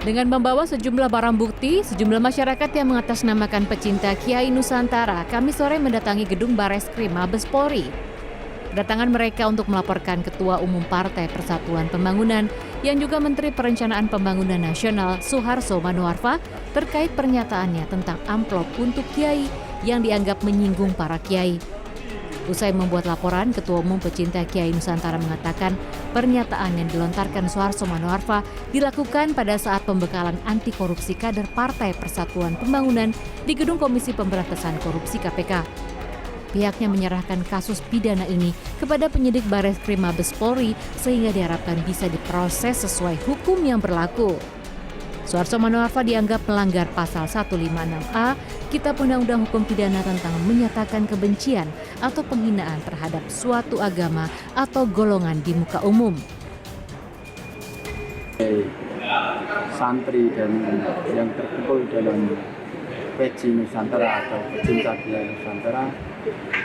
Dengan membawa sejumlah barang bukti, sejumlah masyarakat yang mengatasnamakan pecinta Kiai Nusantara Kamis sore mendatangi gedung Bareskrim Mabes Polri. Kedatangan mereka untuk melaporkan Ketua Umum Partai Persatuan Pembangunan yang juga Menteri Perencanaan Pembangunan Nasional Suharso Manoarfa terkait pernyataannya tentang amplop untuk Kiai yang dianggap menyinggung para Kiai. Usai membuat laporan, Ketua Umum Pecinta Kiai Nusantara mengatakan pernyataan yang dilontarkan Suharso Manoarfa dilakukan pada saat pembekalan anti korupsi kader Partai Persatuan Pembangunan di Gedung Komisi Pemberantasan Korupsi KPK. Pihaknya menyerahkan kasus pidana ini kepada penyidik Bareskrim Mabes Polri sehingga diharapkan bisa diproses sesuai hukum yang berlaku. Suharso Manoarfa dianggap melanggar pasal 156A Kitab Undang-Undang Hukum Pidana tentang menyatakan kebencian atau penghinaan terhadap suatu agama atau golongan di muka umum. Santri dan yang terkumpul dalam PJ Nusantara atau pecinta Kiai Nusantara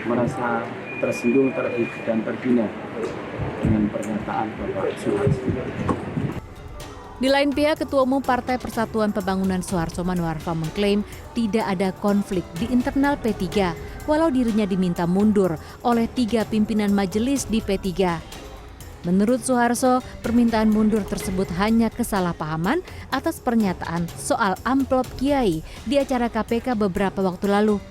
merasa tersinggung, dan terhina dengan pernyataan Bapak Suharso. Di lain pihak, Ketua Umum Partai Persatuan Pembangunan Suharso Manoarfa mengklaim tidak ada konflik di internal P3, walau dirinya diminta mundur oleh 3 pimpinan majelis di P3. Menurut Suharso, permintaan mundur tersebut hanya kesalahpahaman atas pernyataan soal amplop Kiai di acara KPK beberapa waktu lalu.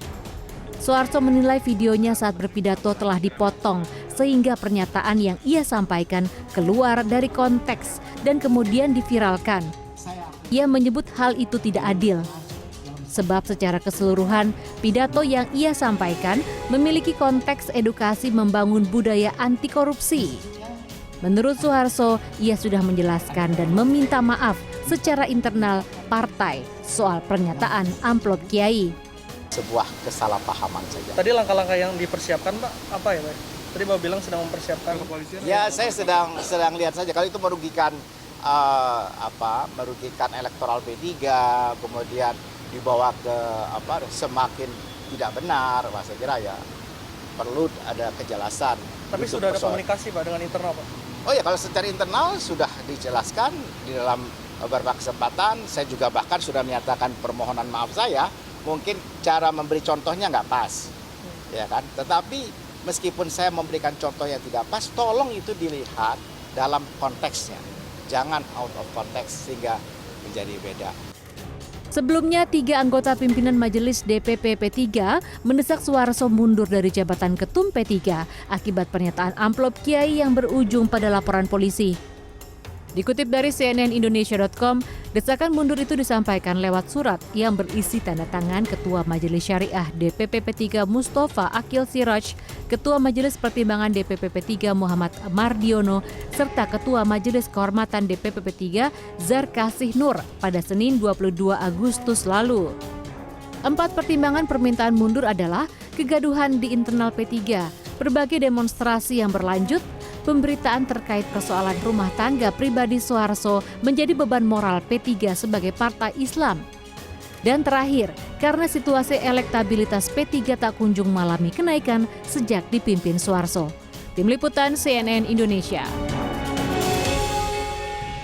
Suharso menilai videonya saat berpidato telah dipotong sehingga pernyataan yang ia sampaikan keluar dari konteks dan kemudian diviralkan. Ia menyebut hal itu tidak adil. Sebab secara keseluruhan, pidato yang ia sampaikan memiliki konteks edukasi membangun budaya anti korupsi. Menurut Suharso, ia sudah menjelaskan dan meminta maaf secara internal partai soal pernyataan amplop Kiai. Sebuah kesalahpahaman saja. Tadi langkah-langkah yang dipersiapkan, Pak, apa ya, Pak? Tadi Bapak bilang sedang mempersiapkan. Ya, saya sedang lihat saja. Kalau itu merugikan merugikan elektoral P3, kemudian dibawa ke semakin tidak benar, saya kira ya perlu ada kejelasan. Tapi sudah ada komunikasi, Pak, dengan internal, Pak? Oh ya, kalau secara internal sudah dijelaskan di dalam beberapa kesempatan. Saya juga bahkan sudah menyatakan permohonan maaf saya. Mungkin cara memberi contohnya nggak pas, ya kan? Tetapi meskipun saya memberikan contoh yang tidak pas, tolong itu dilihat dalam konteksnya. Jangan out of context sehingga menjadi beda. Sebelumnya, 3 anggota pimpinan Majelis DPP P3 mendesak Suharso mundur dari jabatan Ketum P3 akibat pernyataan amplop Kiai yang berujung pada laporan polisi. Dikutip dari cnnindonesia.com, desakan mundur itu disampaikan lewat surat yang berisi tanda tangan Ketua Majelis Syariah DPP P3 Mustafa Akil Siraj, Ketua Majelis Pertimbangan DPP P3 Muhammad Mardiono, serta Ketua Majelis Kehormatan DPP P3 Zarkasih Nur pada Senin 22 Agustus lalu. 4 pertimbangan permintaan mundur adalah kegaduhan di internal P3, berbagai demonstrasi yang berlanjut, pemberitaan terkait persoalan rumah tangga pribadi Suharso menjadi beban moral P3 sebagai partai Islam. Dan terakhir, karena situasi elektabilitas P3 tak kunjung mengalami kenaikan sejak dipimpin Suharso. Tim Liputan CNN Indonesia.